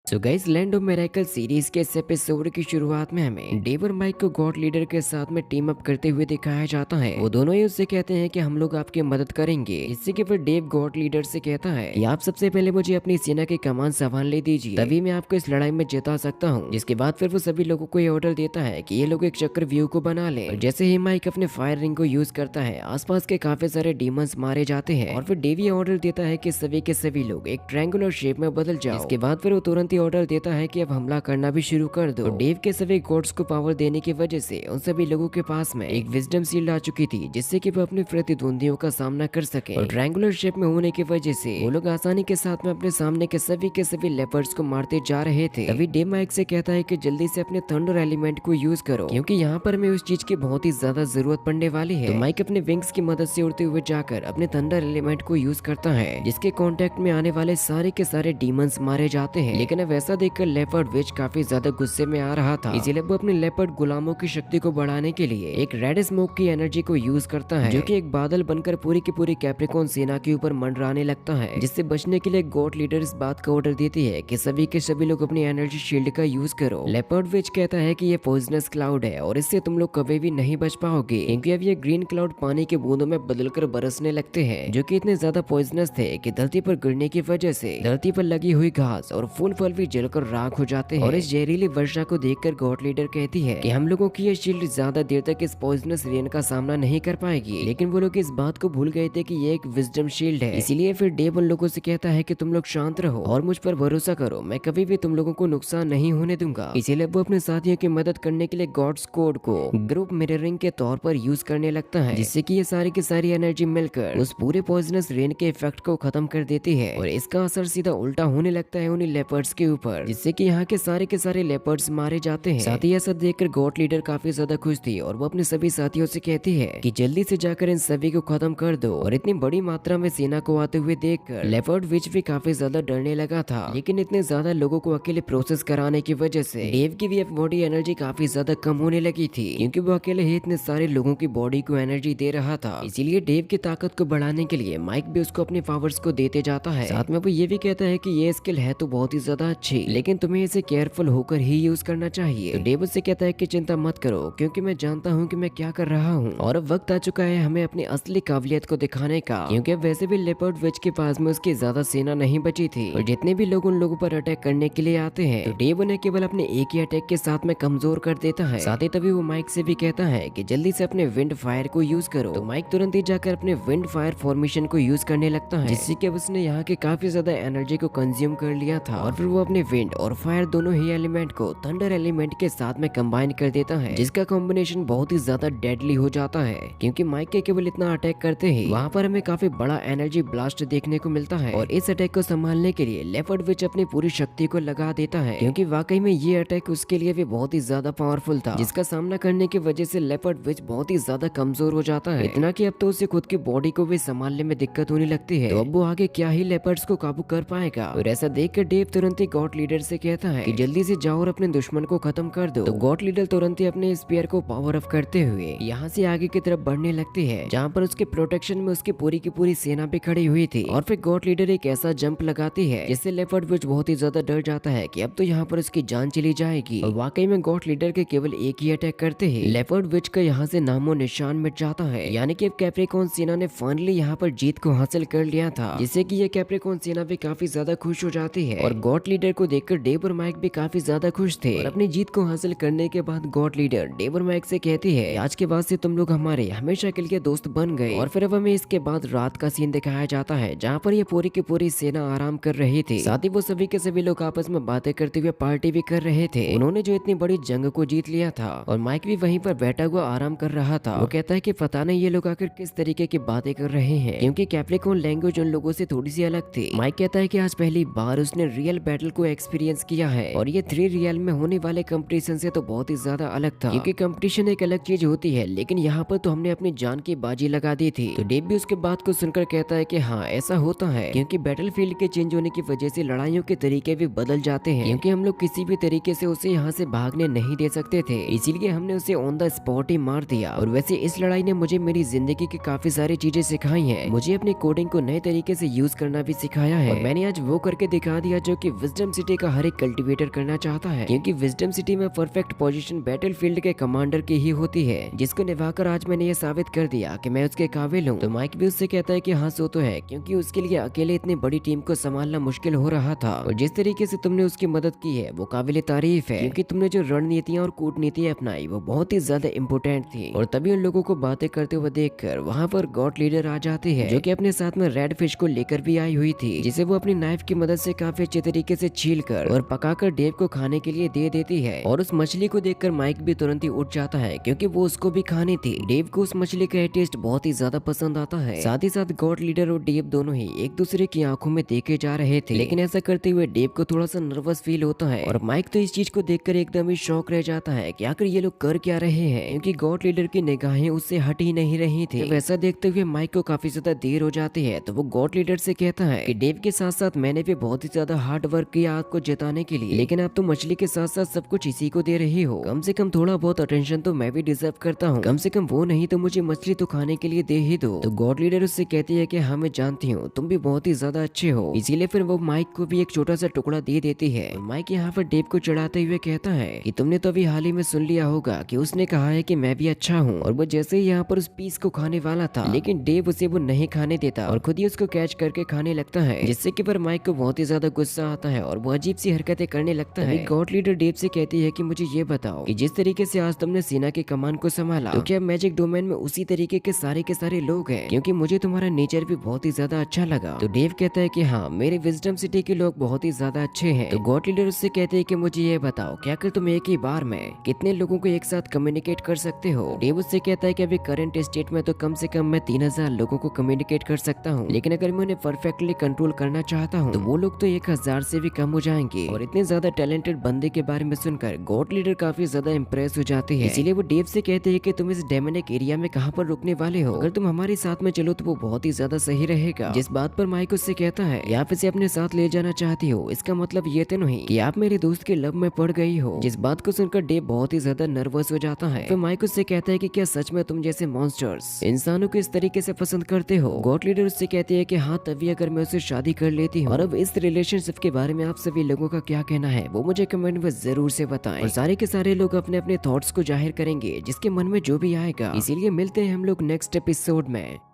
So guys, land of miracle series के इस episode की शुरुआत में हमें डेव और माइक को गॉड लीडर के साथ में टीम अप करते हुए दिखाया जाता है। वो दोनों ही उससे कहते हैं कि हम लोग आपकी मदद करेंगे। इससे कि फिर डेव गॉड लीडर से कहता है कि आप सबसे पहले मुझे अपनी सेना की कमान संभालने दीजिए, तभी मैं आपको इस लड़ाई में जिता सकता हूँ। जिसके बाद फिर वो सभी लोगों को ये ऑर्डर देता है कि ये लोग एक चक्र व्यू को बना ले। जैसे ही माइक अपने फायर रिंग को यूज करता है, आसपास के काफी सारे डीमंस मारे जाते हैं और फिर डेव ये ऑर्डर देता है कि सभी के सभी लोग एक ट्रायंगुलर शेप में बदल जाओ। इसके बाद फिर वो तुरंत ही ऑर्डर देता है कि अब हमला करना भी शुरू कर दो। तो डेव के सभी गॉड्स को पावर देने की वजह से उन सभी लोगों के पास में एक विजडम शील्ड आ चुकी थी, जिससे कि वो अपने प्रतिद्वंदियों का सामना कर सके। और ट्रायंगुलर शेप में होने की वजह से वो लोग आसानी के साथ में अपने सामने के सभी लेपर्ड्स को मारते जा रहे थे। तभी डेव माइक से कहता है कि जल्दी से अपने थंडर एलिमेंट को यूज करो, क्योंकि यहाँ पर हमें उस चीज की बहुत ही ज्यादा जरूरत पड़ने वाली है। तो माइक अपने विंग्स की मदद से उड़ते हुए जाकर अपने थंडर एलिमेंट को यूज करता है, जिसके कांटेक्ट में आने वाले सारे के सारे डीमंस मारे जाते हैं। लेकिन अब ऐसा देखकर लेपर्ड विच काफी ज्यादा गुस्से में आ रहा था, इसीलिए वो अपने लेपर्ड गुलामों की शक्ति को बढ़ाने के लिए एक रेड स्मोक की एनर्जी को यूज करता है, जो कि एक बादल बनकर पूरी की पूरी कैप्रिकॉन सेना के ऊपर मंडराने लगता है। जिससे बचने के लिए गॉड लीडर इस बात का ऑर्डर देती है कि सभी के सभी लोग अपनी एनर्जी शील्ड का यूज करो। लेपर्ड विच कहता है कि ये पॉइजनस क्लाउड है और इससे तुम लोग कभी भी नहीं बच पाओगे, क्योंकि अब ये ग्रीन क्लाउड पानी के बूंदों में बदलकर बरसने लगते हैं, जो कि इतने ज्यादा पॉइजनस थे कि धरती पर गिरने की वजह से धरती पर लगी हुई घास और फूल फल भी जलकर राख हो जाते हैं। और इस जहरीली वर्षा को देखकर गॉड लीडर कहती है कि हम लोगों की ये शील्ड ज्यादा देर तक इस पॉइजनस रेन का सामना नहीं कर पाएगी। लेकिन वो लोग इस बात को भूल गए थे कि ये एक विजडम शील्ड है। इसीलिए फिर डेव उन लोगों से कहता है कि तुम लोग शांत रहो और मुझ पर भरोसा करो, मैं कभी भी तुम लोगों को नुकसान नहीं होने दूंगा। इसीलिए वो अपने साथियों की मदद करने के लिए गॉड्स कोड को ग्रुप मिररिंग के तौर पर यूज करने लगता है, जिससे कि ये सारी की सारी एनर्जी मिलकर उस पूरे पॉइजनस रेन के इफेक्ट को खत्म कर देती है। और इसका असर सीधा उल्टा होने लगता है उन्हीं लेपर्ड्स के ऊपर, जिससे कि यहाँ के सारे लेपर्ड्स मारे जाते हैं। साथ ही ऐसा देखकर गॉड लीडर काफी ज्यादा खुश थी और वो अपने सभी साथियों से कहती है कि जल्दी से जाकर इन सभी को खत्म कर दो। और इतनी बड़ी मात्रा में सेना को आते हुए देखकर लेपर्ड विच भी काफी ज्यादा डरने लगा था। लेकिन इतने ज्यादा लोगों को अकेले प्रोसेस कराने की वजह से डेव की भी बॉडी एनर्जी काफी ज्यादा कम होने लगी थी, क्योंकि वो अकेले ही इतने सारे लोगों की बॉडी को एनर्जी दे रहा था। इसीलिए डेव की ताकत को बढ़ाने के लिए माइक भी उसको अपने पावर्स को देते जाता है। साथ में वो ये भी कहता है कि ये स्किल है तो बहुत ही ज्यादा अच्छी, लेकिन तुम्हें इसे केयरफुल होकर ही यूज करना चाहिए। तो डेव उससे कहता है कि चिंता मत करो, क्योंकि मैं जानता हूँ कि मैं क्या कर रहा हूँ और अब वक्त आ चुका है हमें अपनी असली काबिलियत को दिखाने का, क्योंकि अब वैसे भी लेपर्ड विच के पास में उसकी ज्यादा सेना नहीं बची थी और जितने भी लोग उन लोगों पर अटैक करने के लिए आते हैं तो डेव उन्हें केवल अपने एक ही अटैक के साथ में कमजोर कर देता है। साथ ही तभी वो माइक से भी कहता है कि जल्दी से अपने विंड फायर को यूज करो। तो माइक तुरंत ही जाकर अपने विंड फायर फॉर्मेशन को यूज करने लगता है, जिससे कि उसने यहाँ के काफी ज्यादा एनर्जी को कंज्यूम कर लिया था। और फिर वो अपने विंड और फायर दोनों ही एलिमेंट को थंडर एलिमेंट के साथ में कंबाइन कर देता है, जिसका कॉम्बिनेशन बहुत ही ज्यादा डेडली हो जाता है, क्योंकि माइक के केवल इतना अटैक करते ही वहाँ पर हमें काफी बड़ा एनर्जी ब्लास्ट देखने को मिलता है। और इस अटैक को संभालने के लिए लेपर्ड विच अपनी पूरी शक्ति को लगा देता है, क्योंकि वाकई में ये अटैक उसके लिए भी बहुत ही ज्यादा पावरफुल था, जिसका सामना करने की वजह से लेपर्ड विच बहुत ही ज्यादा कमजोर हो जाता है, इतना कि अब तो उसे खुद की बॉडी को भी संभालने में दिक्कत होने लगती है। तो अब वो आगे क्या ही लेपर्ड्स को काबू कर पाएगा। और ऐसा देखकर डेव तुरंत ही गॉड लीडर से कहता है कि जल्दी से जाओ और अपने दुश्मन को खत्म कर दो। तो गॉड लीडर तुरंत ही अपने स्पीयर को पावर अप करते हुए यहाँ से आगे की तरफ बढ़ने लगती है, जहाँ पर उसके प्रोटेक्शन में उसकी पूरी की पूरी सेना भी खड़ी हुई थी। और फिर गॉड लीडर एक ऐसा जंप लगाती है जिससे लेपर्ड विच बहुत ही ज्यादा डर जाता है कि अब तो यहाँ पर उसकी जान चली जाएगी। और वाकई में गॉड लीडर के केवल एक ही अटैक करते ही लेपर्ड विच का यहाँ से नामो निशान मिट जाता है, यानी कि कैप्रिकॉन सेना ने फाइनली यहाँ पर जीत को हासिल कर लिया था, जिससे कि ये कैप्रिकॉन सेना भी काफी ज्यादा खुश हो जाती है। और गॉड लीडर को देखकर डेव और माइक भी काफी ज्यादा खुश थे। और अपनी जीत को हासिल करने के बाद गॉड लीडर डेव और माइक से कहती है आज के बाद से तुम लोग हमारे हमेशा के लिए दोस्त बन गए। और फिर अब हमें इसके बाद रात का सीन दिखाया जाता है, जहाँ पर ये पूरी की पूरी सेना आराम कर रही थी। साथ ही वो सभी के सभी लोग आपस में बातें करते हुए पार्टी भी कर रहे थे। उन्होंने जो इतनी बड़ी जंग को जीत लिया था। और माइक भी वहीं पर बैठा हुआ आराम कर रहा था। वो कहता है कि पता नहीं ये लोग आखिर किस तरीके की बातें कर रहे हैं, क्योंकि कैप्रिकॉन लैंग्वेज उन लोगों से थोड़ी सी अलग थी। माइक कहता है कि आज पहली बार उसने रियल बैटल को एक्सपीरियंस किया है और ये 3 रियल में होने वाले कंपटीशन से तो बहुत ही ज्यादा अलग था, क्योंकि कंपटीशन एक अलग चीज होती है, लेकिन यहाँ पर तो हमने अपनी जान की बाजी लगा दी थी। तो डेव भी उसके बात को सुनकर कहता है कि हाँ ऐसा होता है, क्योंकि बैटल फील्ड के चेंज होने की वजह से लड़ाइयों के तरीके भी बदल जाते हैं, क्योंकि हम लोग किसी भी तरीके से उसे यहाँ से भागने नहीं दे सकते थे, इसीलिए हमने उसे ऑन द स्पॉट ही मार दिया। और वैसे इस लड़ाई ने मुझे मेरी जिंदगी की काफी सारी चीजें सिखाई हैं, मुझे अपनी कोडिंग को नए तरीके से यूज करना भी सिखाया है और मैंने आज वो करके दिखा दिया जो कि विजडम विजडम सिटी का हर एक कल्टीवेटर करना चाहता है, क्योंकि विजडम सिटी में परफेक्ट पोजीशन बैटलफील्ड के कमांडर की ही होती है, जिसको निभाकर आज मैंने ये साबित कर दिया कि मैं उसके काबिल हूँ। तो माइक भी उससे कहता है कि हाँ सो तो है, क्योंकि उसके लिए अकेले इतनी बड़ी टीम को संभालना मुश्किल हो रहा था, और जिस तरीके से तुमने उसकी मदद की है वो काबिल तारीफ है, क्योंकि तुमने जो रणनीतियां और कूटनीतियां अपनाई वो बहुत ही ज्यादा इम्पोर्टेंट थी। और तभी उन लोगों को बातें करते हुए देखकर वहाँ पर गॉड लीडर आ जाती है, जो कि अपने साथ में रेड फिश को लेकर भी आई हुई थी, जिसे वो अपनी नाइफ की मदद से काफी अच्छे तरीके से छील कर और पकाकर डेव को खाने के लिए दे देती है। और उस मछली को देखकर माइक भी तुरंत ही उठ जाता है, क्योंकि वो उसको भी खानी थी। डेव को उस मछली का टेस्ट बहुत ही ज्यादा पसंद आता है। साथ ही साथ गॉड लीडर और डेव दोनों ही एक दूसरे की आंखों में देखे जा रहे थे, लेकिन ऐसा करते हुए डेव को थोड़ा सा नर्वस फील होता है, और माइक तो इस चीज को देखकर एकदम ही शॉक रह जाता है कि आखिर ये लोग कर क्या रहे हैं, क्योंकि गॉड लीडर की निगाहें उससे हट ही नहीं रही थी। वैसा देखते हुए माइक को काफी ज्यादा देर हो जाती है, तो वो गॉड लीडर से कहता है कि डेव के साथ साथ मैंने भी बहुत ही ज्यादा हार्ड वर्क किया आपको जिताने के लिए, लेकिन आप तो मछली के साथ साथ सब कुछ इसी को दे रही हो। कम से कम थोड़ा बहुत अटेंशन तो मैं भी डिजर्व करता हूँ, कम से कम वो नहीं तो मुझे मछली तो खाने के लिए दे ही दो। तो गॉड लीडर उससे कहती है कि हाँ मैं जानती हूँ तुम भी बहुत ही ज्यादा अच्छे हो, इसीलिए फिर वो माइक को भी एक छोटा सा टुकड़ा दे देती है। माइक यहाँ पर डेव को चढ़ाते हुए कहता है कि तुमने तो अभी हाल ही में सुन लिया होगा कि उसने कहा है कि मैं भी अच्छा हूँ, और वो जैसे ही यहाँ पर उस पीस को खाने वाला था, लेकिन डेव उसे वो नहीं खाने देता और खुद ही उसको कैच करके खाने लगता है, जिससे कि पर माइक को बहुत ही ज्यादा गुस्सा आता है और वो अजीब सी हरकतें करने लगता है। गॉड लीडर डेव से कहती है कि मुझे ये बताओ कि जिस तरीके से आज तुमने सेना के कमान को संभाला, तो क्या मैजिक डोमेन में उसी तरीके के सारे लोग हैं, क्योंकि मुझे तुम्हारा नेचर भी बहुत ही ज्यादा अच्छा लगा। तो डेव कहता है कि हाँ मेरे विजडम सिटी के लोग बहुत ही ज्यादा अच्छे हैं। तो गॉड लीडर उससे कहते हैं कि मुझे ये बताओ क्या कर तुम एक ही बार में कितने लोगों को एक साथ कम्युनिकेट कर सकते हो। डेव उससे कहता है कि अभी करंट स्टेट में तो कम से कम मैं 3000 लोगों को कम्युनिकेट कर सकता हूँ, लेकिन अगर मैं उन्हें परफेक्टली कंट्रोल करना चाहता हूँ तो वो लोग तो 1000 से भी कम हो जाएंगे। और इतने ज्यादा टैलेंटेड बंदे के बारे में सुनकर गॉड लीडर काफी ज्यादा इम्प्रेस हो जाती है, इसीलिए वो डेव से कहते हैं कि तुम इस डेमोनिक एरिया में कहाँ पर रुकने वाले हो, अगर तुम हमारे साथ में चलो तो वो बहुत ही ज्यादा सही रहेगा। जिस बात पर माइक उससे कहता है कि आप इसे अपने साथ ले जाना चाहती हो, इसका मतलब ये तो नहीं कि आप मेरे दोस्त के लव में पड़ गई हो। जिस बात को सुनकर डेव बहुत ही ज्यादा नर्वस हो जाता है। फिर माइक उससे कहता है कि क्या सच में तुम जैसे मॉन्स्टर्स इंसानों को इस तरीके से पसंद करते हो। गॉड लीडर उससे कहती है कि हाँ तभी अगर मैं उससे शादी कर लेती हूँ। और अब इस रिलेशनशिप के बारे में आप सभी लोगों का क्या कहना है वो मुझे कमेंट में जरूर से बताएं। और सारे के सारे लोग अपने अपने थॉट्स को जाहिर करेंगे जिसके मन में जो भी आएगा। इसीलिए मिलते हैं हम लोग नेक्स्ट एपिसोड में।